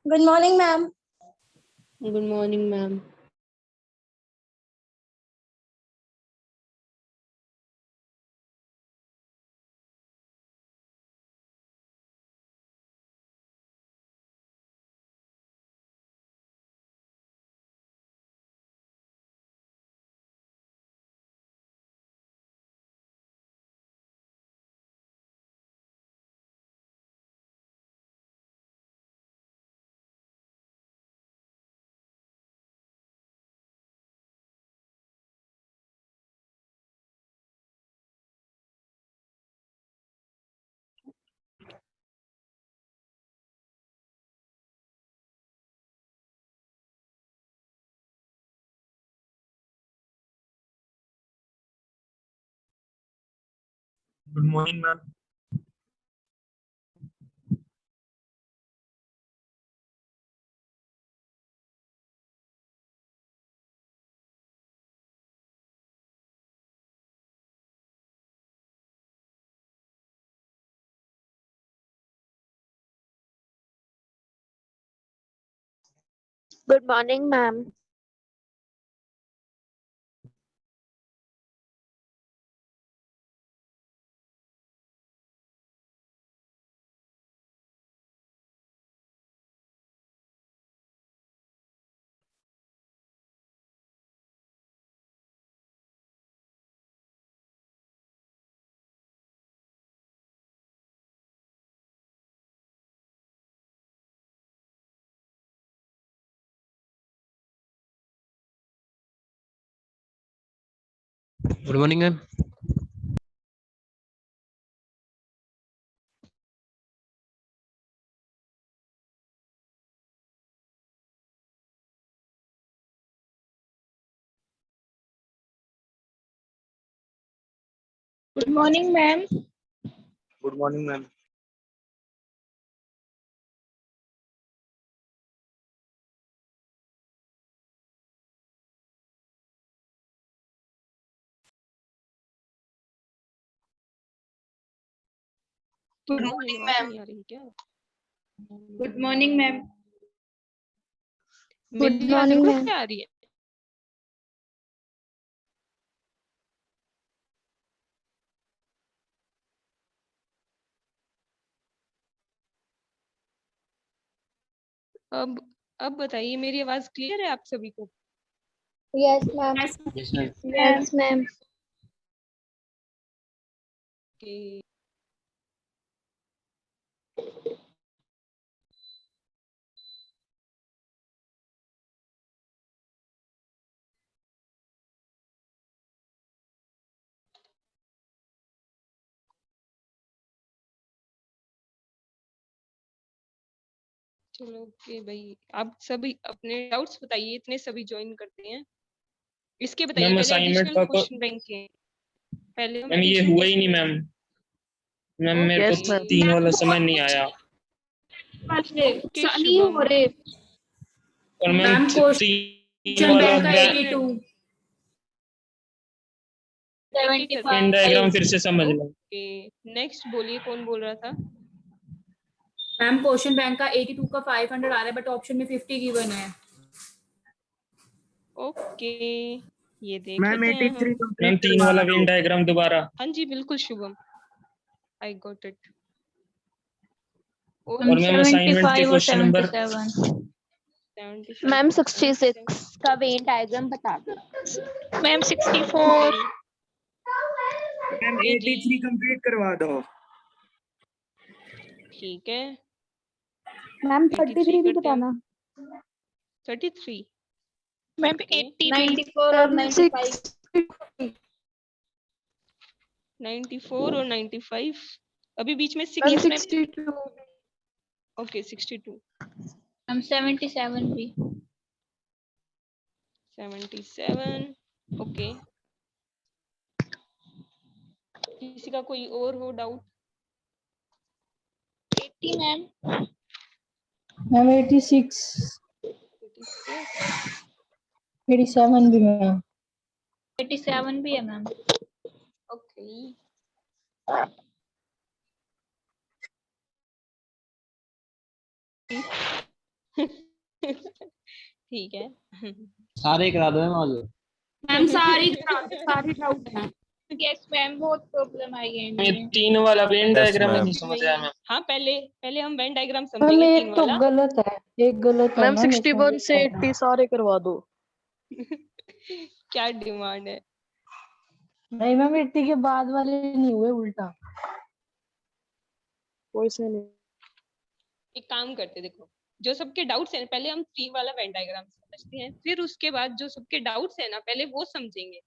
Good morning, ma'am. Good morning, ma'am. Good morning, ma'am. Good morning, ma'am. Good morning, ma'am. Good morning, ma'am. Good morning, ma'am. Good morning, ma'am. Good morning, ma'am. Good morning, ma'am. आ रही है? अब बताइए, मेरी आवाज clear है आप सभी को? Yes, ma'am. Yes, ma'am. Yes, ma'am. कि चलो ओके भाई, आप सभी अपने डाउट्स बताइए, इतने सभी ज्वाइन करते हैं। इसके बताइए मैम पहले असाइनमेंट एडिशनल का क्वेश्चन बैंक के पहले हम मैम ये additional हुआ ही नहीं question- मैम। मैम मेरे को Okay. 3 वाला समझ नहीं आया। Okay, नहीं हो शुभम। रहे। और मैम मैम 3 वाला बैंक का 82 वेन डायग्राम फिर से समझ लो। ओके, नेक्स्ट बोलिए, कौन बोल रहा था? मैम क्वेश्चन बैंक का 82 का 500 आ रहा है बट ऑप्शन में 50 गिवन है। ओके, ये देख मैम लेते हैं 83 हम। मैम कंप्लीट 3 वाला वेन डायग्राम दोबारा। हाँ जी बिल्कुल शुभम, आई गॉट इट। और मैम असाइनमेंट के क्वेश्चन नंबर 75 मैम 66 का वेन डायग्राम बता दो। मैम 64। मैम ओके जी, 83 कंप्लीट करवा दो। ठीक है। मैम 33 33 भी करते हैं बताना। 33 मैम ओके, 94 और 95 94 और 95 अभी बीच में मैम 6 में 62। ओके 62 हम 77 भी 77 ओके। किसी का कोई और हो डाउट? 80 मैम मैम 86 87 भी मैम 87 भी है मैम। ओके, ठीक है। सारे करा दो मैम आज। मैम सारी डाउट है। यस मैम, बहुत प्रॉब्लम आई है ये इनमें। 3 वाला वेन डायग्राम ma'am. नहीं समझ आया मैम। हाँ, पहले हम वेन डायग्राम मैम समझेंगे एक 3 तो वाला। गलत है, एक गलत है मैम मैम 61 से 80 सारे करवा दो। क्या डिमांड है? नहीं मैम 80 के बाद वाले नहीं हुए, उल्टा। कोई से नहीं। एक काम करते, देखो जो सबके डाउट्स हैं पहले हम 3 वाला वेन डायग्राम समझते हैं, फिर उसके बाद जो सबके डाउट्स हैं ना पहले वो समझेंगे,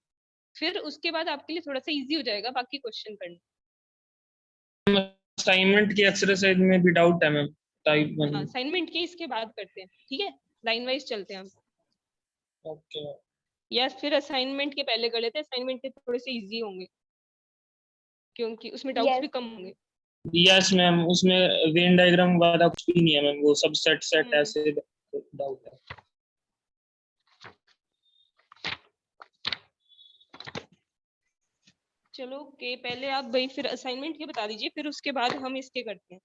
फिर उसके बाद आपके लिए थोड़ा सा इजी हो जाएगा बाकी क्वेश्चन करना। असाइनमेंट की एक्सरसाइज में भी डाउट है मैम, टाइप 1। हाँ, असाइनमेंट के इसके बाद करते हैं, ठीक है, लाइन वाइज चलते हैं हम। ओके या फिर असाइनमेंट के पहले कर लेते हैं, असाइनमेंट के थोड़े से इजी होंगे क्योंकि उसमें डाउट्स Yes. भी कम होंगे। यस मैम, उसमें वेन डायग्राम वाला कुछ भी नहीं है मैम, वो सब सेट ऐसे डाउट है। चलो के पहले आप भाई फिर असाइनमेंट के बता दीजिए, फिर उसके बाद हम इसके करते हैं।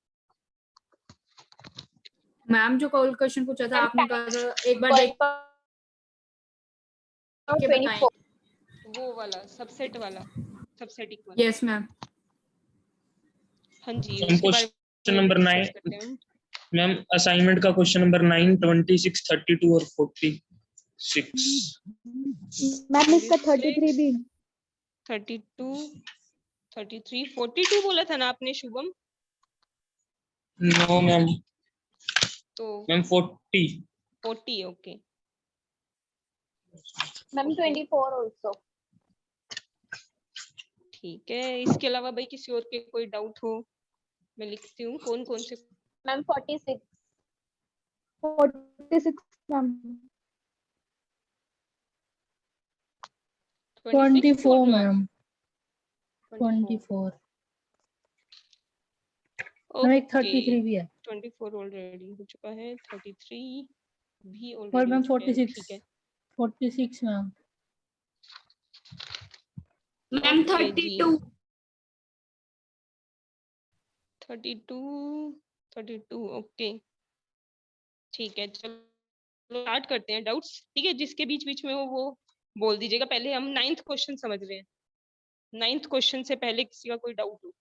मैम जो कल क्वेश्चन पूछा था आपने कल एक बार देख के बताएं। वो वाला सबसेट वाला, सबसेट इक्वल। Yes ma'am. हाँ जी, मैम उसके बारे क्वेश्चन में नंबर discuss 9 करते हैं हम। मैम, असाइनमेंट का क्वेश्चन नंबर 9, 26, 32 और 46। मैम इसका 33 भी। 32, 33, 42 बोला था ना आपने शुभम? नो मैम, तो मैम 40। 40, ओके। Ma'am 24 also. ठीक है, इसके अलावा भाई किसी और के कोई डाउट हो? मैं लिखती हूँ कौन कौन से। Ma'am 46 ma'am. 26 बोल 24 रहे हो आप? मैम, 24 मैम, एक 33 भी है। 24 ऑलरेडी हो चुका है, 33 भी और ऑलरेडी हो मैम चुका है, 46, ठीक है। 46 मैम। मैम ओके जी। 32 32 ओके, ठीक है। चलो स्टार्ट करते हैं डाउट्स, ठीक है, जिसके बीच बीच में हो वो बोल दीजिएगा। पहले हम 9th क्वेश्चन समझ रहे हैं, 9th क्वेश्चन से पहले किसी का कोई डाउट हो?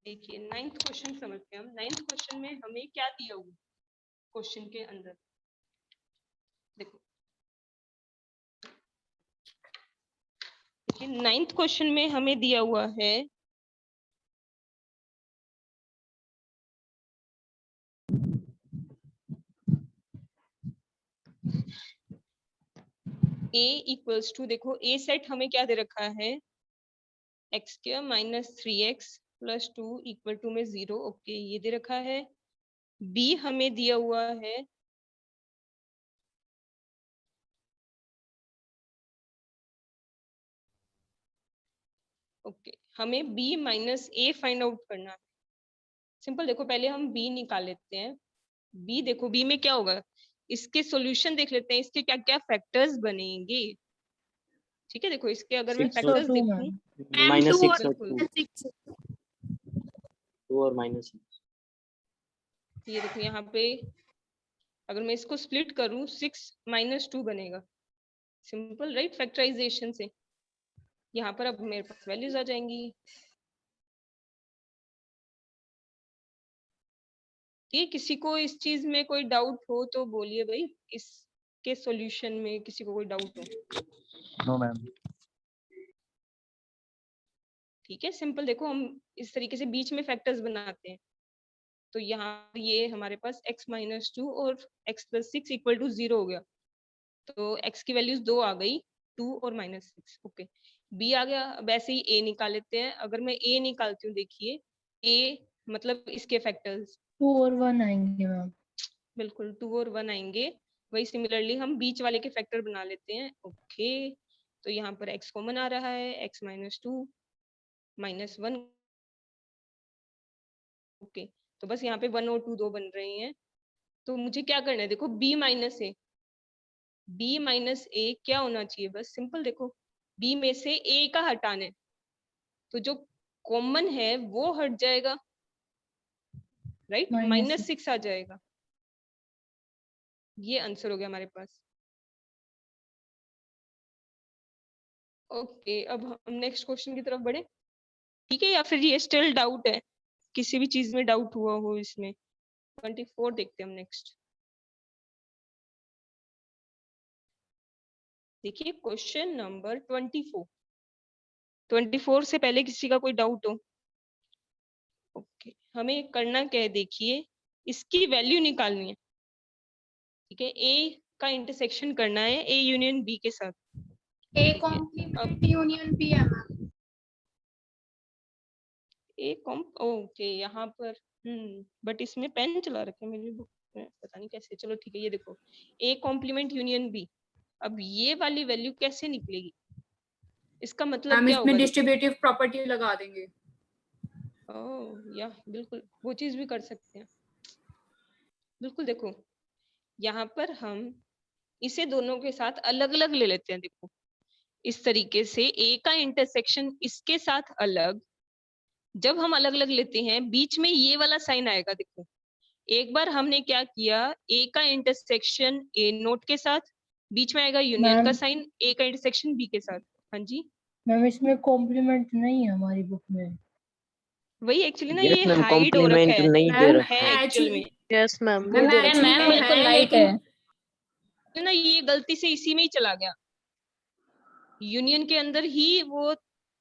देखिए 9th क्वेश्चन समझते हैं हम। 9th क्वेश्चन में हमें क्या दिया हुआ क्वेश्चन के अंदर, देखो 9th क्वेश्चन में हमें दिया हुआ है a इक्वल्स टू, देखो a सेट हमें क्या दे रखा है, x² - 3x + 2 इक्वल टू में 0, ओके ये दे रखा है। b हमें दिया हुआ है ओके, हमें b - a फाइंड आउट करना है। सिंपल, देखो पहले हम b निकाल लेते हैं। b देखो b में क्या होगा, इसके सॉल्यूशन देख लेते हैं, इसके क्या क्या फैक्टर्स बनेंगे। ठीक है, देखो इसके अगर मैं 6 और फैक्टर्स 2 देखूं, मैम। -6 और बिल्कुल 2, 2 और -6। ये देखो यहाँ पे अगर मैं इसको स्प्लिट करूं 6 - 2 बनेगा। सिंपल राइट, फैक्टराइजेशन से यहाँ पर अब मेरे पास वैल्यूज आ जाएंगी। ये किसी को इस चीज में कोई डाउट हो तो बोलिए भाई, इसके सॉल्यूशन में किसी को कोई डाउट हो? No ma'am. ठीक है, सिंपल देखो हम इस तरीके से बीच में फैक्टर्स बनाते हैं। तो यहाँ ये हमारे पास x - 2 और x + 6 इक्वल टू 0 हो गया, तो x की वैल्यूज 2 आ गई, 2 और -6, ओके। b आ गया, अब ऐसे ही a निकाल लेते हैं। अगर मैं a निकालती हूँ, देखिए a मतलब इसके फैक्टर्स 2 और 1 आएंगे मैम। बिल्कुल 2 और 1 आएंगे। वही सिमिलरली हम बीच वाले के फैक्टर बना लेते हैं, ओके। तो यहाँ पर x कॉमन आ रहा है, x - 2 -1, ओके। तो बस यहाँ पे 1 और 2 दो बन रहे हैं। तो मुझे क्या करना है, देखो b - a क्या होना चाहिए, बस सिंपल देखो b में से a का हटाना है, तो जो कॉमन है वो हट जाएगा, राइट, -6 -6 आ जाएगा। ये आंसर हो गया हमारे पास। ओके, अब हम नेक्स्ट क्वेश्चन की तरफ बढ़े, ठीक है, या फिर ये स्टिल डाउट है, किसी भी चीज में डाउट हुआ हो इसमें। 24 देखते हैं हम नेक्स्ट। देखिए क्वेश्चन नंबर 24। 24 से पहले किसी का कोई डाउट हो? ओके, हमें करना क्या है, देखिए इसकी वैल्यू निकालनी है, ठीक है। ए का इंटरसेक्शन करना है ए यूनियन बी के साथ। ए ठीक है, कॉम्प्लीमेंट यूनियन बी है मैम। ए कॉम्प ओके, यहाँ पर बट इसमें पेन चला रखे हैं मेरी बुक में, पता नहीं कैसे। चलो ठीक है, ये देखो ए कॉम्प्लीमेंट यूनियन बी। अब ये वाली वैल्यू कैसे निकलेगी, इसका मतलब हम क्या इसमें होगा? डिस्ट्रीब्यूटिव प्रॉपर्टी लगा देंगे। ओह या बिल्कुल वो चीज भी कर सकते हैं। बिल्कुल देखो, यहाँ पर हम इसे दोनों के साथ अलग अलग ले लेते हैं। देखो इस तरीके से ए का इंटरसेक्शन इसके साथ अलग, जब हम अलग अलग लेते हैं बीच में ये वाला साइन आएगा। देखो एक बार हमने क्या किया, ए का इंटरसेक्शन ए नोट के साथ, बीच में आएगा यूनियन का मैम साइन ए का इंटरसेक्शन बी के साथ। हाँ जी, मैम इसमें कॉम्प्लीमेंट नहीं है हमारी बुक में। वही एक्चुअली ना, यस ये मैम, हाइड हो रखा कॉम्प्लीमेंट है, नहीं दे मैम रखा है है। एक्चुअल में, यस मैम, मैम नहीं दे रखा। एक्चुअली मैम बिल्कुल है, लाइट लेकिन है। ना ये गलती से इसी में ही चला गया, यूनियन के अंदर ही वो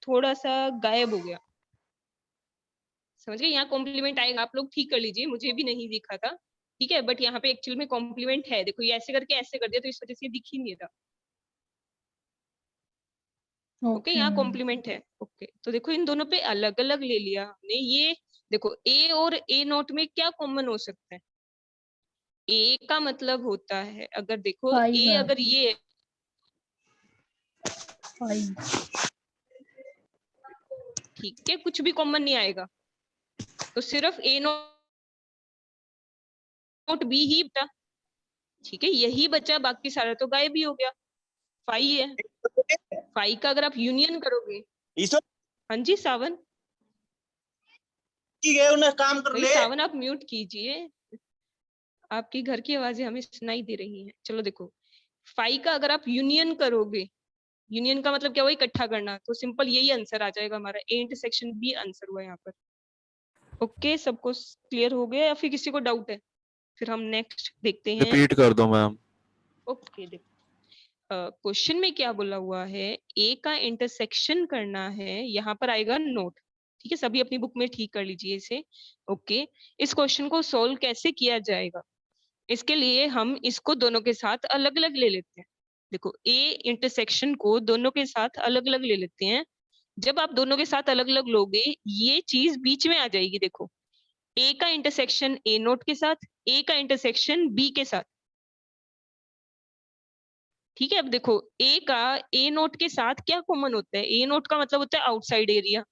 थोड़ा सा गायब हो गया। समझ गए, यहाँ कॉम्प्लीमेंट आएगा, आप लोग ठीक कर लीजिए, मुझे भी नहीं दिखा था, ठीक है। बट यहाँ पे एक्चुअल में कॉम्प्लीमेंट है। देखो ये ऐसे करके ऐसे कर दिया, तो इस वजह से ये दिख ही नहीं रहा। ओके, यहाँ कॉम्प्लीमेंट है। ओके, तो देखो इन दोनों पे अलग अलग ले लिया हमने। ये देखो ए और ए नोट में क्या कॉमन हो सकता है? ए का मतलब होता है, अगर देखो फाइव ए है। अगर ये 5 ठीक है, कुछ भी कॉमन नहीं आएगा, तो सिर्फ ए नोट बी ही बचा, ठीक है, यही बचा, बाकी सारा तो गायब ही हो गया। 5 है, 5 का अगर आप यूनियन करोगे। हाँ जी सावन, काम कर भाई ले। सावन आप म्यूट कीजिए, आपकी घर की आवाजें हमें सुनाई दे रही हैं। चलो देखो 5 का अगर आप यूनियन करोगे, यूनियन का मतलब क्या हुआ, इकट्ठा करना, तो सिंपल यही आंसर आ जाएगा हमारा, ए इंटरसेक्शन बी आंसर हुआ यहाँ पर। ओके, सबको क्लियर हो गया या फिर किसी को डाउट है? फिर हम नेक्स्ट देखते हैं। रिपीट कर दो मैम। ओके, देखो क्वेश्चन में क्या बोला हुआ है, ए का इंटरसेक्शन करना है, यहाँ पर आएगा नोट, ठीक है, सभी अपनी बुक में ठीक कर लीजिए इसे। ओके, इस क्वेश्चन को सोल्व कैसे किया जाएगा, इसके लिए हम इसको दोनों के साथ अलग अलग ले लेते हैं। देखो ए इंटरसेक्शन को दोनों के साथ अलग अलग ले लेते हैं। जब आप दोनों के साथ अलग अलग लोगे, ये चीज बीच में आ जाएगी। देखो ए का इंटरसेक्शन ए नोट के साथ, ए का इंटरसेक्शन बी के साथ, ठीक है। अब देखो ए का ए नोट के साथ क्या कॉमन होता है, ए नोट का मतलब होता है आउटसाइड एरिया,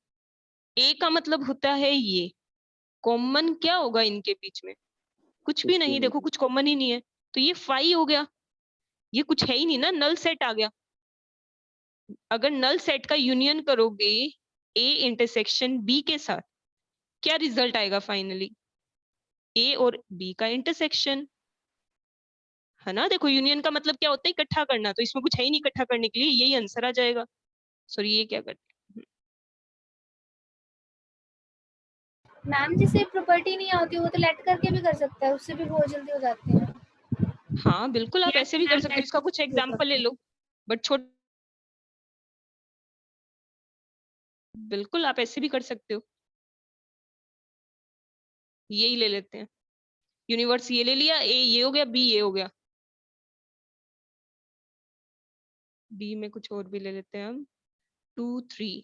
ए का मतलब होता है ये, कॉमन क्या होगा इनके बीच में? कुछ भी नहीं, देखो कुछ कॉमन ही नहीं है, तो ये 5 हो गया, ये कुछ है ही नहीं ना, नल सेट आ गया। अगर नल सेट का यूनियन करोगे ए इंटरसेक्शन बी के साथ, क्या रिजल्ट आएगा फाइनली? ए और बी का इंटरसेक्शन, है ना। देखो यूनियन का मतलब क्या होता है, इकट्ठा करना, तो इसमें कुछ है ही नहीं इकट्ठा करने के लिए, यही आंसर आ जाएगा। सॉरी, ये क्या करते हैं, मैम जिसे प्रॉपर्टी नहीं आती वो तो लेट करके भी कर सकता है, उससे भी बहुत जल्दी हो जाती है। हाँ बिल्कुल, आप ऐसे भी कर सकते हो, इसका कुछ एग्जाम्पल ले लो, बट छोट बिल्कुल आप ऐसे भी कर सकते हो। यही ले लेते हैं, यूनिवर्स ये ले लिया, ए ये हो गया, बी ये हो गया, बी में कुछ और भी ले लेते हैं हम, 2 3,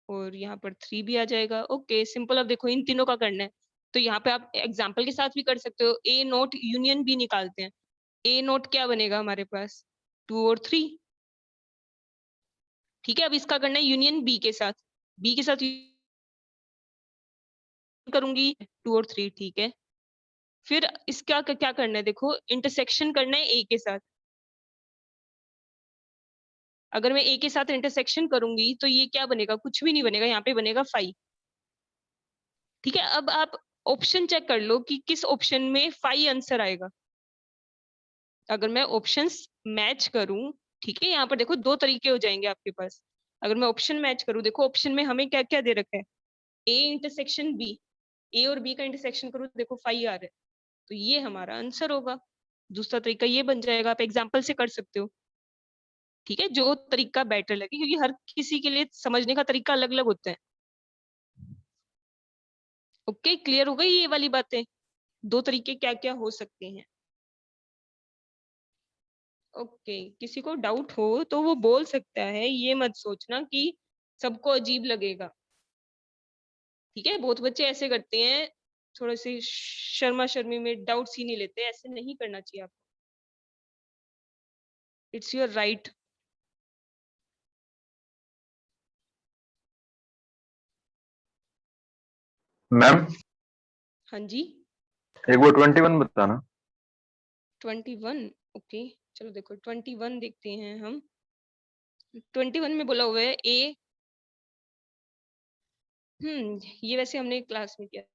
और यहाँ पर 3 भी आ जाएगा। Okay simple. अब देखो इन तीनों का करना है, तो यहाँ पे आप एग्जाम्पल के साथ भी कर सकते हो। ए नोट यूनियन बी निकालते हैं, ए नोट क्या बनेगा हमारे पास, 2 और 3, ठीक है। अब इसका करना है यूनियन बी के साथ, बी के साथ करूंगी 2 और 3, ठीक है। फिर इसका क्या करना है, देखो इंटरसेक्शन करना है ए के साथ। अगर मैं ए के साथ इंटरसेक्शन करूंगी तो ये क्या बनेगा, कुछ भी नहीं बनेगा, यहाँ पे बनेगा 5, ठीक है। अब आप ऑप्शन चेक कर लो कि किस ऑप्शन में 5 आंसर आएगा। अगर मैं ऑप्शंस मैच करूं, ठीक है, यहाँ पर देखो 2 तरीके हो जाएंगे आपके पास। अगर मैं ऑप्शन मैच करूं, देखो ऑप्शन में हमें क्या क्या दे रखा है, ए इंटरसेक्शन बी, ए और बी का इंटरसेक्शन करो, देखो 5 आ रहा है, तो ये हमारा आंसर होगा। दूसरा तरीका ये बन जाएगा, आप एग्जाम्पल से कर सकते हो, ठीक है, जो तरीका बेटर लगे, क्योंकि हर किसी के लिए समझने का तरीका अलग अलग होता है। ओके, क्लियर हो गई ये वाली बातें, 2 तरीके क्या क्या हो सकते हैं। ओके, किसी को डाउट हो तो वो बोल सकता है, ये मत सोचना कि सबको अजीब लगेगा, ठीक है। बहुत बच्चे ऐसे करते हैं, थोड़े से शर्मा शर्मी में डाउट्स ही नहीं लेते, ऐसे नहीं करना चाहिए आपको, इट्स योर राइट। मैम हाँ जी, एक वो 21 बताना। 21, ओके, चलो देखो 21 देखते हैं हम। 21 में बोला हुआ है ए, ये वैसे हमने क्लास में किया था।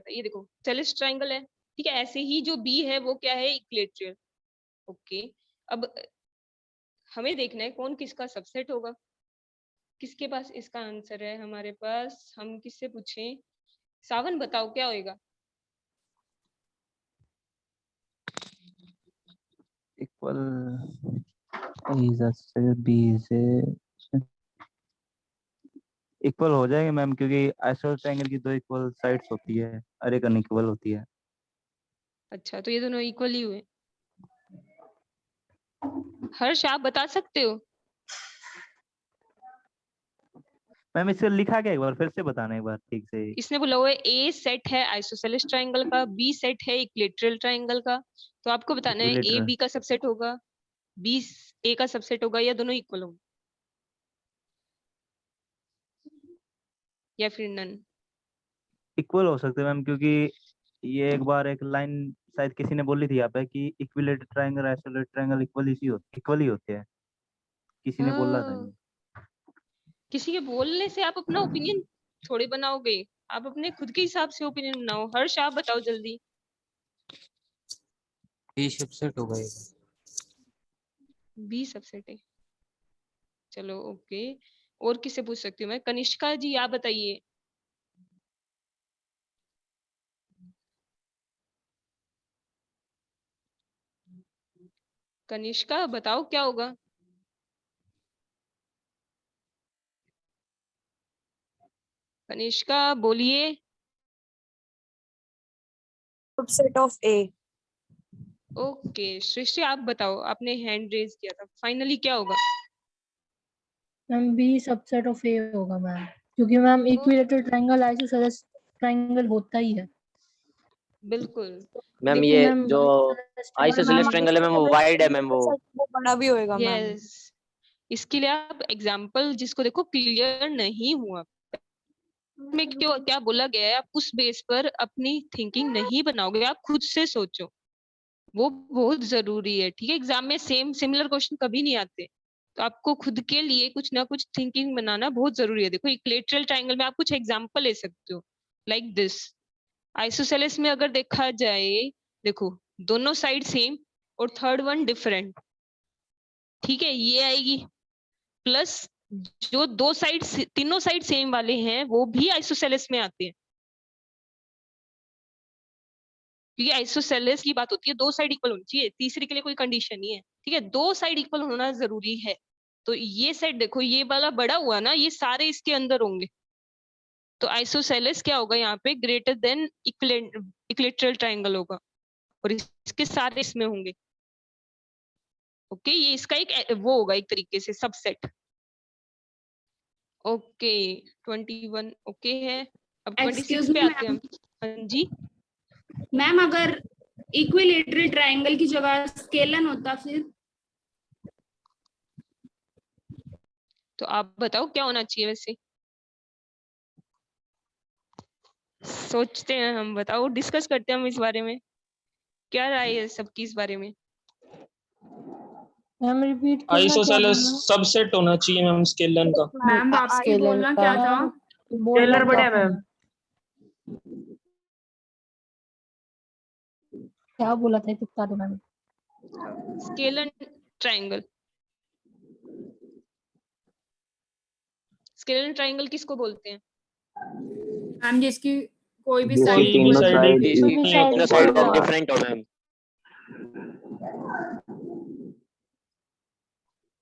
ये देखो सेलेस ट्रायंगल है, ठीक है, ऐसे ही जो बी है वो क्या है, इक्विलेटरल। ओके, अब हमें देखना है कौन किसका सबसेट होगा। किसके पास इसका आंसर है हमारे पास, हम किससे पूछें, सावन बताओ क्या होएगा। इक्वल से बी से इक्वल हो जाएंगे मैम, क्योंकि आइसोसेलेस ट्रायंगल की 2 इक्वल साइड्स होती है और एक अनइक्वल होती है। अच्छा, तो ये दोनों इक्वल ही हुए। हर्ष आप बता सकते हो। मैम इससे लिखा क्या, एक बार फिर से बताना एक बार ठीक से। इसने बोला हुआ है ए सेट है आइसोसेलेस ट्रायंगल का, बी सेट है इक्विलेटरल ट्रायंगल का, तो आपको बताना है ए इक्विलेटरल बी का सबसेट होगा, बी ए का सबसेट होगा, या दोनों इक्वल होंगे, या फिर नन। इक्वल हो सकते हैं मैम, क्योंकि ये एक बार एक लाइन शायद किसी ने बोली थी यहाँ पे कि equilateral triangle isolated triangle equal ही होते हैं, किसी ने बोला था ये। किसी के बोलने से आप अपना ओपिनियन थोड़े बनाओगे, आप अपने खुद के हिसाब से ओपिनियन बनाओ। हर्ष आप बताओ जल्दी। बी सबसेट होगा ये। बी सबसेट है, चलो ओके। और किससे पूछ सकती हूँ मैं, कनिष्का जी आप बताइए। कनिष्का बताओ क्या होगा। कनिष्का बोलिए। Subset of A. ओके, सृष्टि आप बताओ, आपने हैंड रेज किया था, फाइनली क्या होगा। मैम बी सबसेट ऑफ ए होगा मैम, क्योंकि ma'am equilateral triangle isosceles triangle होता ही है। बिल्कुल। मैम देखो ये मैम जो आइसोसेलेस ट्रायंगल है मैम वो वाइड है मैम, वो बड़ा भी होएगा मैम। यस, इसके लिए आप एग्जाम्पल जिसको देखो क्लियर नहीं हुआ में क्यों क्या बोला गया है, आप उस बेस पर अपनी थिंकिंग नहीं बनाओगे, आप खुद से सोचो, वो बहुत जरूरी है, ठीक है। एग्जाम में सेम सिमिलर क्वेश्चन कभी नहीं आते, तो आपको खुद के लिए कुछ ना कुछ थिंकिंग बनाना बहुत जरूरी है। देखो इक्विलेटरल ट्रायंगल में आप कुछ एग्जांपल ले सकते हो, लाइक दिस। आइसोसेलेस में अगर देखा जाए, देखो दोनों साइड सेम और थर्ड वन डिफरेंट, ठीक है, ये आएगी। प्लस जो 2 साइड तीनों साइड सेम वाले हैं वो भी आइसोसेलेस में आते हैं, क्योंकि आइसोसेलेस की बात होती है 2 साइड इक्वल होनी चाहिए, तीसरे के लिए कोई कंडीशन नहीं है, ठीक है, 2 साइड इक्वल होना जरूरी है। तो ये साइड देखो, ये वाला बड़ा हुआ ना, ये सारे इसके अंदर होंगे, तो आइसोसेलेस क्या होगा यहाँ पे, ग्रेटर देन इक्विलेटरल ट्रायंगल होगा, और इसके सारे इसमें होंगे। ओके, ये इसका एक वो होगा एक तरीके से सबसेट। ओके 21 ओके है। अब 26 पे आते हैं हम। हाँ जी मैम, अगर इक्विलेटरल ट्रायंगल की जगह स्केलन होता फिर। तो आप बताओ क्या होना चाहिए वैसे, सोचते हैं हम, बताओ, डिस्कस करते हैं हम इस बारे में, क्या राय है सबकी इस बारे में। मैम रिपीट करना, क्या आइसोसेलेस बोलना? सबसेट होना चाहिए मैम स्केलन का। मैम वापसी बोलना क्या था। स्केलर बढ़िया मैम। क्या बोला था, बता दो ma'am. Scalar triangle. Scalar triangle किसको बोलते हैं? मैम जिसकी कोई भी जिसकी साइड तीनों side कोई भी साइड साइड इक्वल हो। डिफरेंट हो मैम।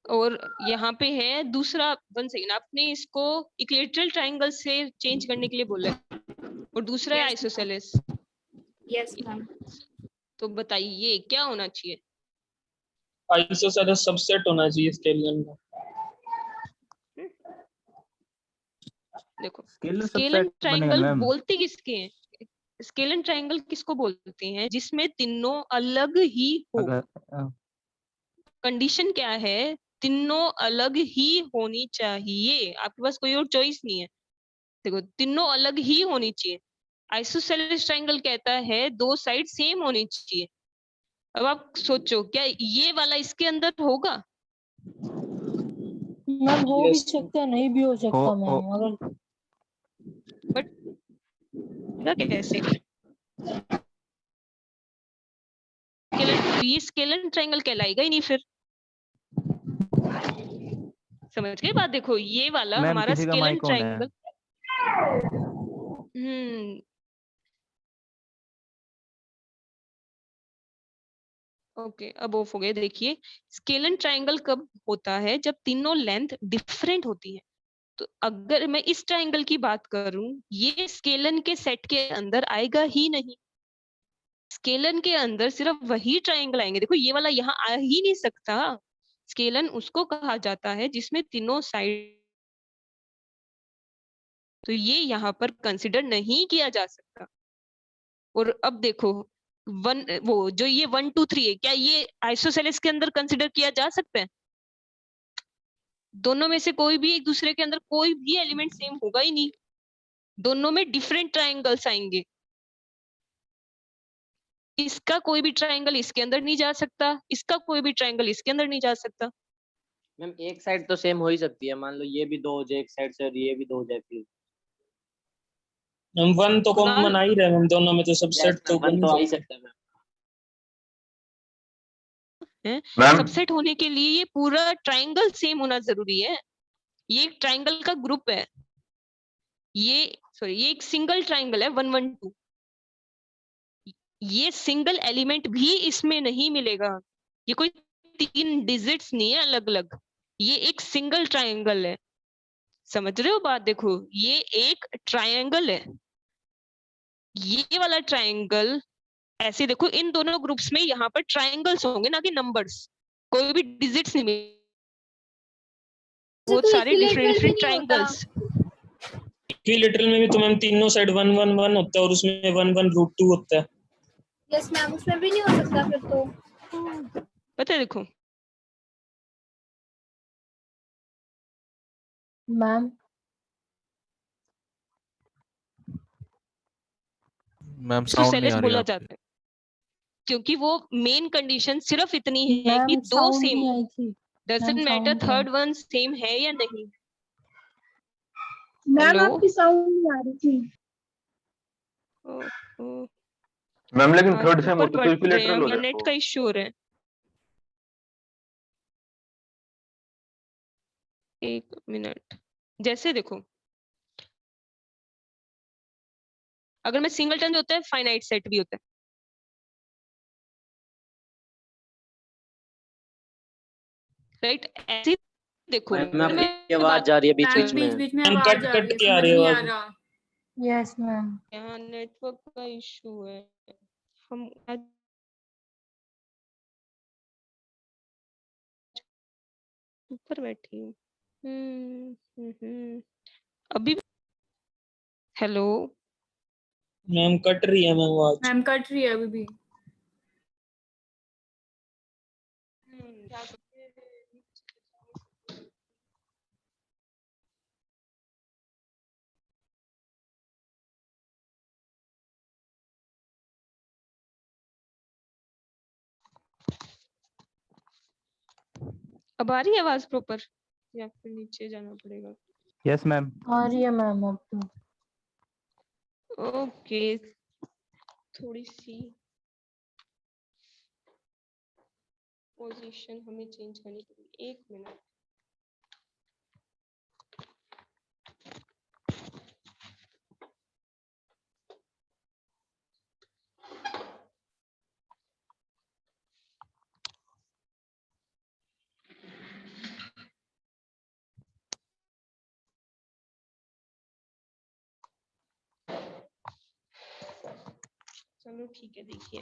और यहाँ पे है दूसरा, वन सेकेंड, आपने इसको इक्विलेटरल ट्रायंगल से चेंज करने के लिए बोला है, और दूसरा है Yes, आइसोसेलेस। Yes ma'am. तो बताइए क्या होना चाहिए? आइसोसेलेस सबसेट होना चाहिए स्केलियन का। देखो, स्केलर स्केलर सबसेट बनेगा ट्रायंगल मैम। बोलते किसके हैं? स्केलर ट्रायंगल किसको बोलते हैं? जिसमें तीनों अलग ही हो। अगर कंडीशन क्या है? तीनों अलग ही होनी चाहिए, आपके पास कोई और चॉइस नहीं है। देखो, तीनों अलग ही होनी चाहिए। आइसोसेलेस ट्रायंगल कहता है दो साइड सेम होनी चाहिए। अब आप सोचो, क्या ये वाला इसके अंदर होगा? मैम हो भी Yes. सकता है, नहीं भी हो सकता हो मैम। अगर बट कैसे? ये स्केलर ट्रायंगल कहलाएगा ही नहीं फिर। समझ गए बात? देखो, ये वाला मैम हमारा किसी का स्केलर माइक ऑन है। ट्रायंगल। ओके, अब ऑफ हो गए। देखिए, स्केलर ट्रायंगल कब होता है? जब तीनों लेंथ डिफरेंट होती है। तो अगर मैं इस ट्रायंगल की बात करूं, ये स्केलन के सेट के अंदर आएगा ही नहीं। स्केलन के अंदर सिर्फ वही ट्रायंगल आएंगे। देखो, ये वाला यहाँ आ ही नहीं सकता। स्केलन उसको कहा जाता है जिसमें तीनों साइड, तो ये यहाँ पर कंसिडर नहीं किया जा सकता। और अब देखो, वन, वो जो ये 1 2 3 है, क्या ये आइसोसेलेस के अंदर कंसिडर किया जा सकता है? दोनों में से कोई भी एक दूसरे के अंदर कोई भी एलिमेंट सेम होगा ही नहीं। दोनों में डिफरेंट ट्रायंगल्स आएंगे। इसका कोई भी ट्रायंगल इसके अंदर नहीं जा सकता, इसका कोई भी ट्रायंगल इसके अंदर नहीं जा सकता। मैम एक साइड तो सेम हो ही सकती है, मान लो ये भी 2 हो जाए एक साइड से और ये भी 2 हो जाए फिर। हम वन तो कुणाल, कॉमन आ ही रहे हम दोनों में, तो सबसेट तो वन बन तो आ ही ही सकता सकता है मैम। मैम सबसेट होने के लिए ये पूरा ट्रायंगल सेम होना जरूरी है। ये एक ट्रायंगल का ग्रुप है। ये एक सिंगल ट्रायंगल है 1 1 2। ये सिंगल एलिमेंट भी इसमें नहीं मिलेगा। ये कोई 3 डिजिट्स नहीं है अलग अलग। ये एक सिंगल ट्रायंगल है। समझ रहे हो बात? देखो, ये एक ट्रायंगल है। ये वाला ट्रायंगल ऐसे देखो, इन दोनों ग्रुप्स में यहाँ पर ट्रायंगल्स होंगे, ना कि नंबर्स। कोई भी डिजिट्स नहीं मिलेंगे। बहुत सारे डिफरेंट इक्विलेटरल भी डिफरेंट नहीं होता। ट्रायंगल्स। इक्विलेटरल में भी तो मैम तीनों साइड 1 1 1 होता है, और उसमें 1 1 √2 होता है। यस मैम, उसमें भी नहीं हो सकता फिर तो। पता है? देखो, मैम मैम साउंड नहीं आइसोसेलेस आ रही बोला आपकी। जाता है क्योंकि वो मेन कंडीशन सिर्फ इतनी है कि मैम दो साउंड सेम, नहीं आई थी। Doesn't ma'am matter sound third one same है या नहीं। मैम हेलो, आपकी साउंड नहीं आ रही थी। मैम लेकिन आज थर्ड सेम ऊपर होता तो पढ़ रहे हैं इक्विलेटरल हो या नेट जाता। का इश्यू हो रहा है? एक मिनट। जैसे देखो, अगर मैं सिंगलटन भी होता है, फाइनाइट सेट भी होता है। राइट? ऐसे ही देखो, मैम मैं आपकी आवाज जा रही है बीच मैम बीच बीच में। बीच में मैम आवाज कट आ कट रही है, के आ समझ रही है नहीं आ आवाज। रहा। Yes ma'am. यहाँ नेटवर्क का इश्यू है। हम आज ऊपर बैठी हूँ। अभी हेलो, मैम कट रही है मैम आवाज। मैम कट रही है अभी भी। क्या करते हैं? अब आ रही है आवाज प्रॉपर या फिर नीचे जाना पड़ेगा? Yes ma'am. आ रही है मैम अब तो। ओके, थोड़ी सी पोजीशन हमें चेंज करनी पड़ेगी, 1 मिनट। चलो ठीक है, देखिए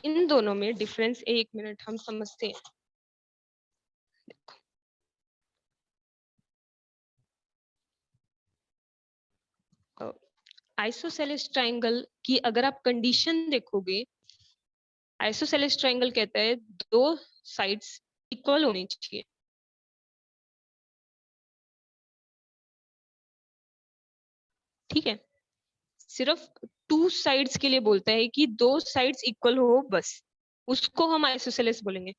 इन दोनों में डिफरेंस 1 मिनट हम समझते हैं। आइसोसेलेस ट्रायंगल की अगर आप कंडीशन देखोगे, आइसोसेलेस ट्रायंगल कहता है दो साइड्स इक्वल होनी चाहिए। ठीक है, सिर्फ 2 साइड्स के लिए बोलता है कि 2 साइड्स इक्वल हो, बस उसको हम आइसोसेलेस बोलेंगे।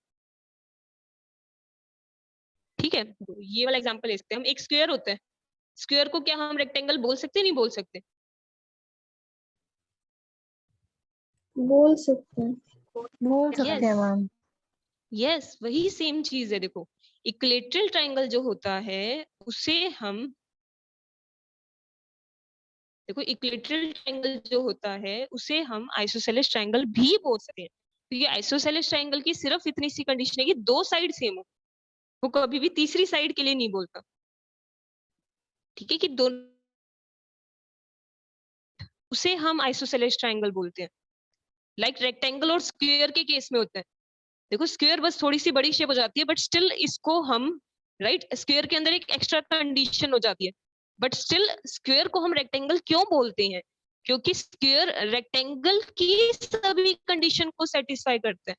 ठीक है, ये वाला एग्जांपल ले सकते हैं हम। एक स्क्वायर होता है, स्क्वायर को क्या हम रेक्टेंगल बोल सकते हैं, नहीं बोल सकते? बोल सकते हैं मैम। यस, वही सेम चीज है। देखो इक्विलैटरल ट्रायंगल जो होता है उसे हम, देखो इक्विलैटरल ट्रायंगल जो होता है उसे हम आइसोसेलेस ट्रायंगल भी बोल सकते हैं। क्योंकि आइसोसेलेस ट्रायंगल की सिर्फ इतनी सी कंडीशन है कि 2 साइड सेम हो, वो कभी भी तीसरी साइड के लिए नहीं बोलता। ठीक है, कि दोनों, उसे हम आइसोसेलेस ट्रायंगल बोलते हैं। लाइक रेक्टेंगल और स्क्वायर के केस में होता है। देखो स्क्वायर बस थोड़ी सी बड़ी शेप हो जाती है, बट स्टिल इसको हम, राइट, स्क्वायर के अंदर एक एक्स्ट्रा कंडीशन हो जाती है, बट स्टिल स्क्वायर को हम रेक्टेंगल क्यों बोलते हैं? क्योंकि स्क्वायर रेक्टेंगल की सभी कंडीशन को सेटिस्फाई करता है,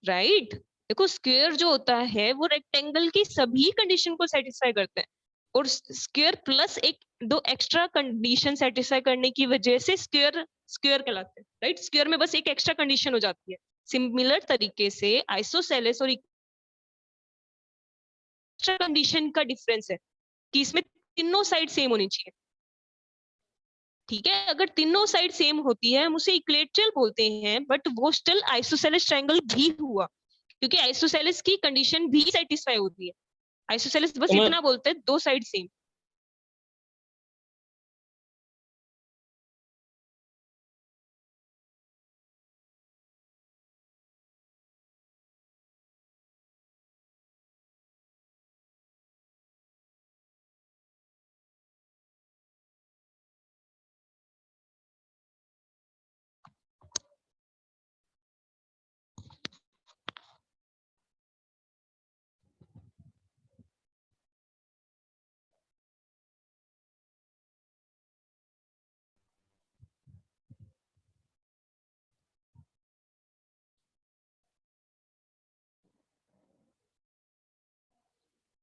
राइट। देखो स्क्वायर जो होता है वो रेक्टेंगल की सभी कंडीशन को सेटिस्फाई करता है, और स्क्वायर प्लस एक दो एक्स्ट्रा कंडीशन सेटिस्फाई करने की वजह से स्क्वायर स्क्वायर कहलाते हैं, राइट। स्क्वायर में बस एक एक्स्ट्रा कंडीशन हो जाती है। सिमिलर तरीके से आइसोसेलेस और एक्स्ट्रा कंडीशन का डिफरेंस है कि इसमें तीनों साइड सेम होनी चाहिए। ठीक है, अगर तीनों साइड सेम होती है हम उसे इक्विलैटरल बोलते हैं, बट वो स्टिल आइसोसेलेस ट्रायंगल भी हुआ, क्योंकि आइसोसेलेस की कंडीशन भी सेटिस्फाई होती है। आइसोसेलेस बस इतना बोलते हैं 2 साइड सेम।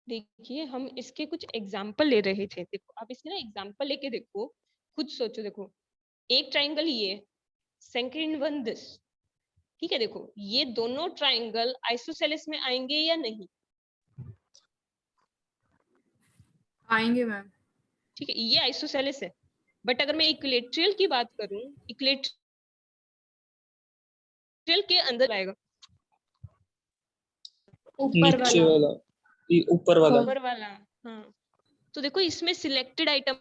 देखिए हम इसके कुछ एग्जाम्पल ले रहे थे। देखो आप इसके ना एग्जाम्पल लेके देखो, खुद सोचो। देखो एक ट्राइंगल ये, सेकंड वन दिस। ठीक है, देखो ये दोनों ट्राइंगल आइसोसेलेस में आएंगे या नहीं? आएंगे मैम। ठीक है, ये आइसोसेलेस है। बट अगर मैं इक्विलैटरल की बात करूं, इक्विलैटरल के अंदर आएगा ऊपर वाला, ऊपर वाला। ऊपर वाला। हाँ, तो देखो इसमें सिलेक्टेड आइटम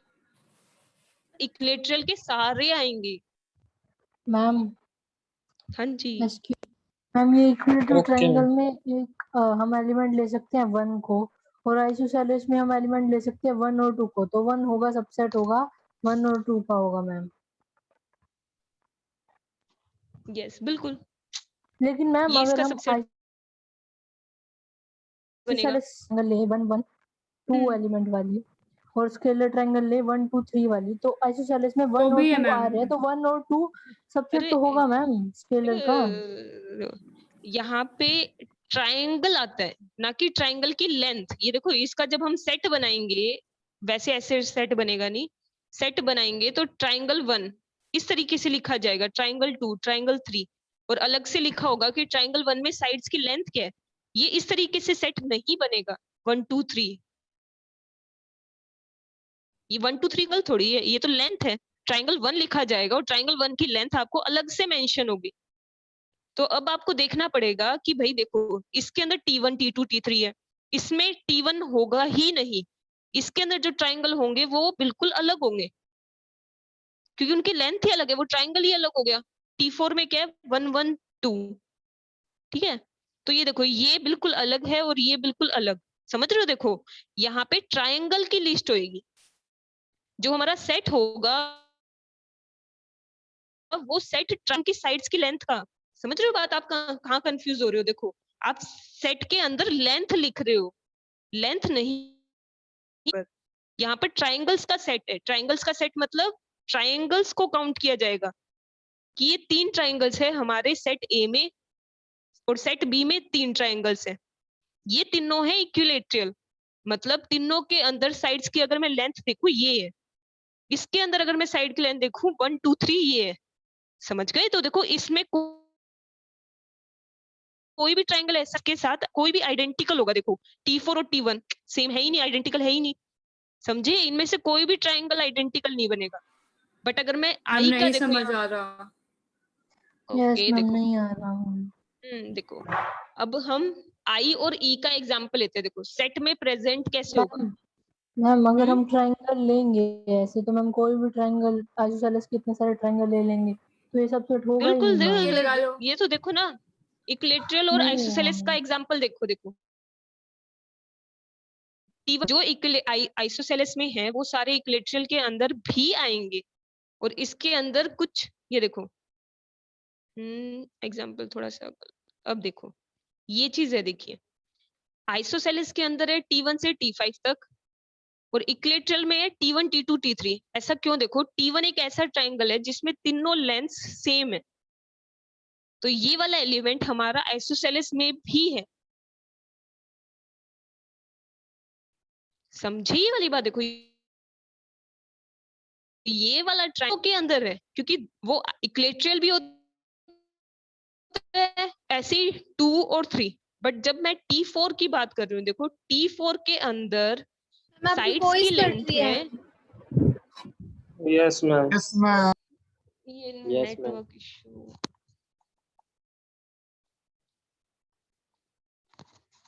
इक्विलैटरल के सारे आएंगे। मैम हाँ जी, मैम ये इक्विलैटरल Okay, ट्रायंगल में एक हम एलिमेंट ले सकते हैं 1 को, और आइसोसेलेस में हम एलिमेंट ले सकते हैं 1 और 2 को। तो 1 होगा सबसेट होगा 1 और 2 का होगा मैम। यस बिल्कुल। लेकिन मैम ये अगर इसका हम सबसेट बनेगा। आइसोसेलेस ले 1 1 2 एलिमेंट वाली, और स्केलर ट्रायंगल ले 1 2 3 वाली, तो आइसोसेलेस में 1 और 2 आ रहे हैं, तो 1 और 2 सबसेट तो होगा मैम स्केलर का। यहाँ पे ट्रायंगल आता है, ना कि ट्रायंगल की लेंथ। ये देखो इसका जब हम सेट बनाएंगे, वैसे ऐसे सेट बनेगा नहीं, सेट बनाएंगे तो ट्रायंगल 1 इस तरीके से लिखा जाएगा, ट्रायंगल 2, ट्रायंगल 3, और अलग से लिखा होगा कि ट्रायंगल 1 में साइड्स की लेंथ क्या है। ये इस तरीके से सेट नहीं बनेगा 1 2 3। ये 1 2 3 थोड़ी है, ये तो लेंथ है। ट्रायंगल 1 लिखा जाएगा और ट्रायंगल 1 की लेंथ आपको अलग से मेंशन होगी। तो अब आपको देखना पड़ेगा कि भाई देखो इसके अंदर T1 T2 T3 है, इसमें T1 होगा ही नहीं, इसके अंदर जो ट्राइंगल होंगे वो बिल्कुल अलग होंगे क्योंकि उनकी लेंथ ही अलग है, वो ट्राइंगल ही अलग हो गया। T4 में क्या है 1 1 2, ठीक है। तो ये देखो ये बिल्कुल अलग है और ये बिल्कुल अलग, समझ रहे हो? देखो यहाँ पे ट्राइंगल की लिस्ट होगी, जो हमारा सेट होगा वो सेट ट्राइंगल की साइड्स की लेंथ का, समझ रहे हो बात? आप कहाँ कंफ्यूज हो रहे हो? देखो आप सेट के अंदर लेंथ लिख रहे हो, लेंथ नहीं, यहाँ पर ट्राइंगल्स का सेट है। ट्राइंगल्स का सेट मतलब ट्राइंगल्स को काउंट किया जाएगा कि ये 3 ट्राइंगल्स है हमारे सेट ए में और सेट बी में 3 ट्राइंगल्स है, ये तीनों है इक्विलेटरल, मतलब तीनों के अंदर साइड्स की अगर मैं लेंथ देखूं ये है, इसके अंदर अगर मैं साइड की लेंथ देखूं 1 2 3 ये है, समझ गए? तो देखो इसमें कोई भी ट्राइंगल ऐसा के साथ कोई भी आइडेंटिकल होगा, देखो T4 और T1 सेम है ही नहीं, आइडेंटिकल है ही नहीं, समझे? इनमें से कोई भी ट्राइंगल आइडेंटिकल नहीं बनेगा। बट अगर मैं आई का नहीं देखो समझ आ रहा। ओके देखो नहीं आ रहा। देखो अब हम आई और ई का एग्जांपल लेते हैं। देखो सेट में प्रेजेंट कैसे होगा मैम अगर हम ट्राइंगल लेंगे ऐसे तो मैम कोई भी ट्राइंगल आइसोसेलेस के इतने सारे ट्राइंगल ले लेंगे तो ये सब सेट होगा ही बिल्कुल नहीं मैम। देखो ये तो देखो ना इक्विलेटरल और नहीं आइसोसेलेस का मैम। एग्जांपल देखो, देखो जो आइसोसेलेस में है वो सारे इक्विलेटरल के अंदर भी आएंगे और इसके अंदर कुछ ये देखो एग्जांपल थोड़ा सा अब देखो ये चीज है, देखिए आइसोसेलेस के अंदर है T1 से T5 तक और इक्विलेटरल में है T1 T2 T3। ऐसा क्यों? देखो T1 एक ऐसा ट्राइंगल है जिसमें तीनों लेंथ सेम है, तो ये वाला एलिमेंट हमारा आइसोसेलेस में भी है, समझे ये वाली बात? देखो ये वाला ट्राइंगल के अंदर है क्योंकि वो इक्विलेटरल भी होता है ऐसे 2 और 3, बट जब मैं T4 की बात कर रही हूँ, देखो T4 के अंदर साइड्स की लेंथ है। Yes ma'am. ये Yes, नेटवर्क इशू,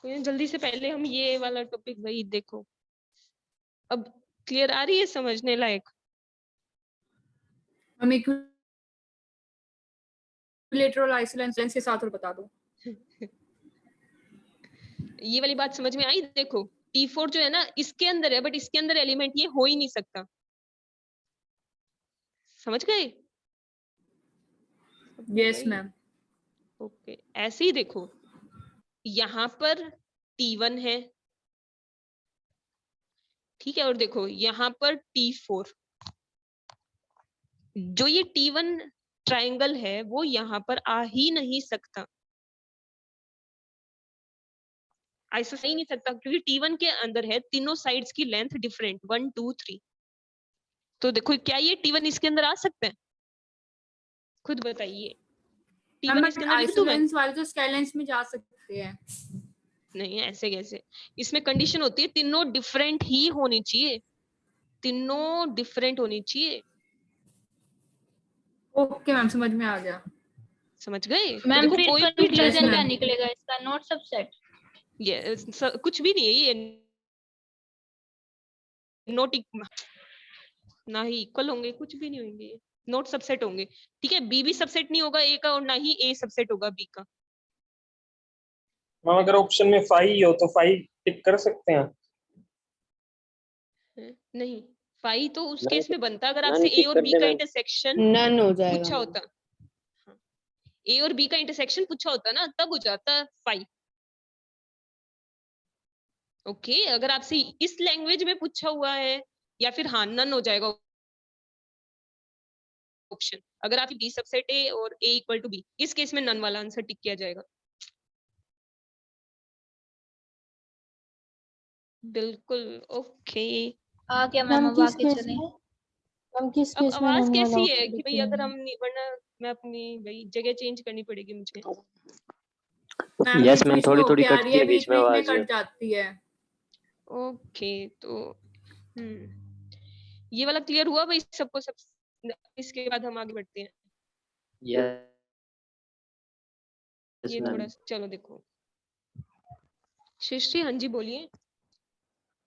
जल्दी से पहले हम ये वाला टॉपिक वही देखो, अब क्लियर आ रही है समझने लायक? हम इक्विलेटरल और आइसोसेलेस के साथ और बता दो। ये वाली बात समझ में आई? देखो T4 जो है ना इसके अंदर है बट इसके अंदर एलिमेंट ये हो ही नहीं सकता, समझ गए? Yes ma'am. ओके ऐसे ही देखो यहाँ पर T1 है, ठीक है, और देखो यहाँ पर T4, जो ये T1 ट्राइंगल है वो यहाँ पर आ ही नहीं सकता, ऐसा ही नहीं सकता क्योंकि T1 के अंदर है तीनों साइड्स की लेंथ डिफरेंट 1 2 3। तो देखो क्या ये T1 इसके अंदर आ सकते हैं? खुद बताइए। T1 इसके अंदर लिख दूं मैं? आइसोसेलेस वाले तो स्केलेंस में जा सकते हैं। नहीं ऐसे कैसे, इसमें कंडीशन होती है तीनों डिफरेंट ही होनी चाहिए, तीनों डिफरेंट होनी चाहिए। ओके मैम समझ में आ गया। समझ गए? तो मैम देखो फिर कोई भी कंक्लूजन क्या ma'am. निकलेगा इसका? Not subset. ये कुछ भी नहीं है, ये नोट ना ही इक्वल होंगे, कुछ भी नहीं होंगे, नोट सबसेट होंगे, ठीक है। बी भी सबसेट नहीं होगा ए का और ना ही ए सबसेट होगा बी का। मैम अगर ऑप्शन में 5 हो तो 5 टिक कर सकते हैं? नहीं 5 तो उस नहीं, केस में बनता अगर नन आपसे ए टिक और कर बी दे का मैम। इंटरसेक्शन नन हो जाएगा पूछा होता, ए और बी का इंटरसेक्शन पूछा होता ना, तब हो जाता 5। ओके अगर आपसे इस लैंग्वेज में पूछा हुआ है या फिर हाँ नन हो जाएगा ऑप्शन, अगर आप बी सबसेट ए और ए इक्वल टू बी, इस केस में नन वाला आंसर टिक किया जाएगा। बिल्कुल ओके। आ क्या मैम अब आगे चलें? हम किस अब केस में आवाज नन वाला कैसी है ऑप्शन कि भाई लिखेंगे? अगर हम नहीं, वरना मैं अपनी भाई जगह चेंज करनी पड़ेगी मुझे। यस मैम, थोड़ी थोड़ी कटती है बीच में आवाज। कट जाती है। ओके तो ये वाला क्लियर हुआ भाई सबको? सब इसके बाद हम आगे बढ़ते हैं। यस ये थोड़ा चलो देखो सृष्टि, हाँ जी बोलिए।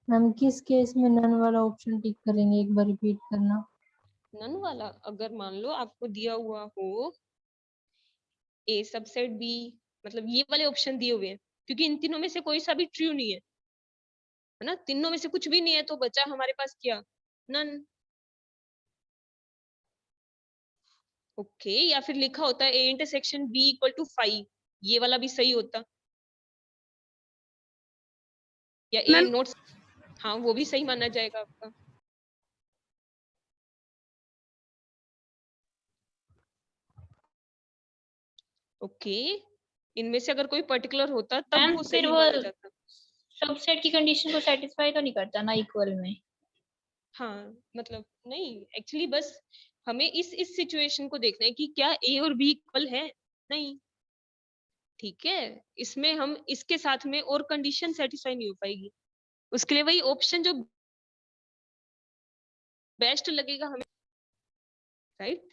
मैम किस केस में नन वाला ऑप्शन टिक करेंगे, एक बार रिपीट करना। नन वाला, अगर मान लो आपको दिया हुआ हो ए सबसेट बी, मतलब ये वाले ऑप्शन दिए हुए हैं, क्योंकि इन तीनों में से कोई सा भी ट्रू नहीं है ना, तीनों में से कुछ भी नहीं है, तो बचा हमारे पास क्या, नन। ओके, या फिर लिखा होता है A intersection B equal to 5, ये वाला भी सही होता, या ए नोट, हाँ वो भी सही माना जाएगा आपका। ओके, इनमें से अगर कोई पर्टिकुलर होता तब वो सही माना जाता। सबसेट की कंडीशन को सेटिस्फाई तो नहीं करता ना इक्वल में। हाँ मतलब नहीं, एक्चुअली बस हमें इस सिचुएशन को देखना है कि क्या ए और बी इक्वल है, नहीं, ठीक है, इसमें हम इसके साथ में और कंडीशन सेटिस्फाई नहीं हो पाएगी, उसके लिए वही ऑप्शन जो बेस्ट लगेगा हमें, राइट।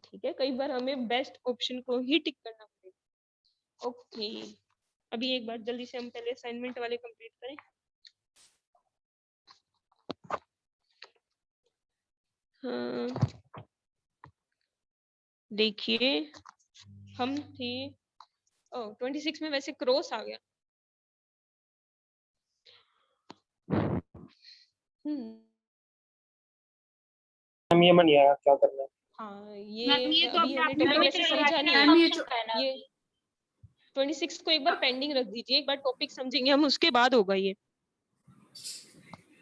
ठीक है, कई बार हमें बेस्ट ऑप्शन को ही टिक करना पड़ेगा। ओके, अभी एक बार जल्दी से हम पहले असाइनमेंट वाले कंप्लीट करें। हाँ देखिए, हम थे 26 में वैसे क्रॉस आ गया। हम ये नहीं आया क्या करना है। हाँ ये तो अभी हमने टॉपिक ऐसे समझा नहीं है, ये 26 को एक बार पेंडिंग रख दीजिए, एक बार टॉपिक समझेंगे हम, उसके बाद होगा ये।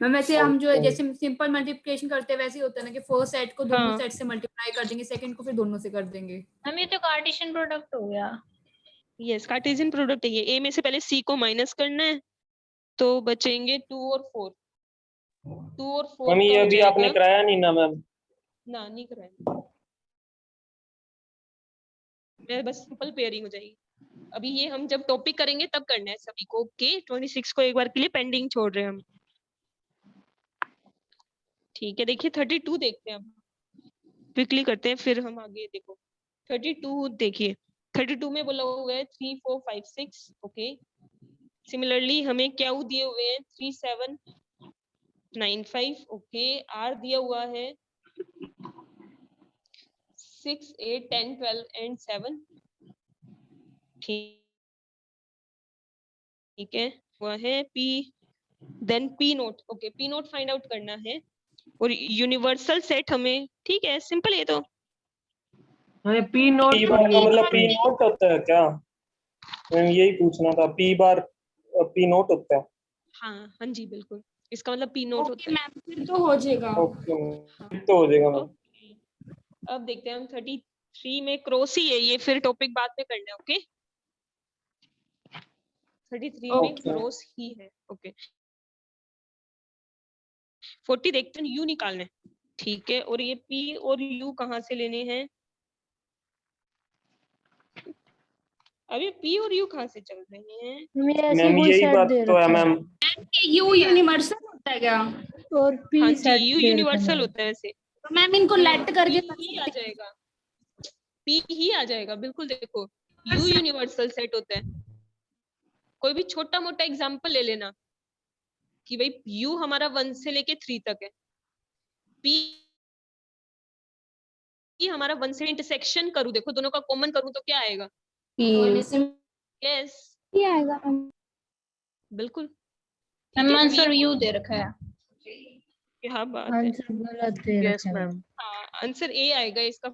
मैम वैसे हम जो जैसे सिंपल मल्टीप्लिकेशन करते हैं वैसे ही होता है ना कि फर्स्ट सेट को दोनों सेट से मल्टीप्लाई कर देंगे, सेकंड को फिर दोनों से कर देंगे। हम ये तो कार्टेशियन प्रोडक्ट हो गया। यस, कार्टेशियन प्रोडक्ट है ये। ए में से पहले सी को माइनस करना है, तो बचेंगे 2 और 4। 2 और 4 मम्मी ये अभी आपने कराया नहीं ना मैम? ना नहीं कराया, मैं बस सिंपल पेयरिंग हो जाएगी। अभी ये हम जब टॉपिक करेंगे तब करना है सभी को। ओके, 26 को एक बार के लिए पेंडिंग छोड़ रहे हैं हम। ठीक है, देखिए 32 देखते हैं हम, क्विकली करते हैं फिर हम आगे। देखो 32 देखिए, 32 में बोला हुआ है 3 4 5 6। ओके, सिमिलरली हमें क्या दिए हुए हैं 3 7 9 5। ओके, आर दिया हुआ है 6 8 10 12 एंड 7। ठीक है, वह है P, then P not. Okay, P not find out करना है, और यूनिवर्सल सेट हमें, ठीक है सिंपल है, तो पी नोट का मतलब पी नोट होता है क्या मैम? यही पूछना था, पी बार पी नोट होता है? हाँ हाँ जी बिल्कुल, इसका मतलब पी नोट होता है। मैम फिर तो हो जाएगा। ओके तो हो जाएगा मैम। अब देखते हैं हम 33 में क्रॉस ही है ये, फिर टॉपिक बाद में करना है। ओके 33 में क्रॉस ही है। ओके 40 देखते हैं, यू निकालना है, ठीक है, और ये पी और यू कहाँ से लेने हैं? अभी पी और यू कहाँ से चल रहे हैं? मैम यही बात तो है मैम। यू यूनिवर्सल होता है क्या? और पी हाँ सेट जी, यू यूनिवर्सल होता है ऐसे, तो मैम इनको लेट करके ही आ जाएगा, पी ही आ जाएगा बिल्कुल। देखो यू यूनिवर्सल सेट होता है। कोई भी छोटा मोटा एग्जांपल ले लेना कि भाई यू हमारा 1 से लेके 3 तक है, पी हमारा 1 से इंटरसेक्शन करूं, देखो दोनों का कॉमन करूं तो क्या आएगा? यस ये आएगा। बिल्कुल, आंसर यू दे रखा है। क्या बात है, आंसर गलत दे रखा है। हाँ आंसर ए आएगा इसका।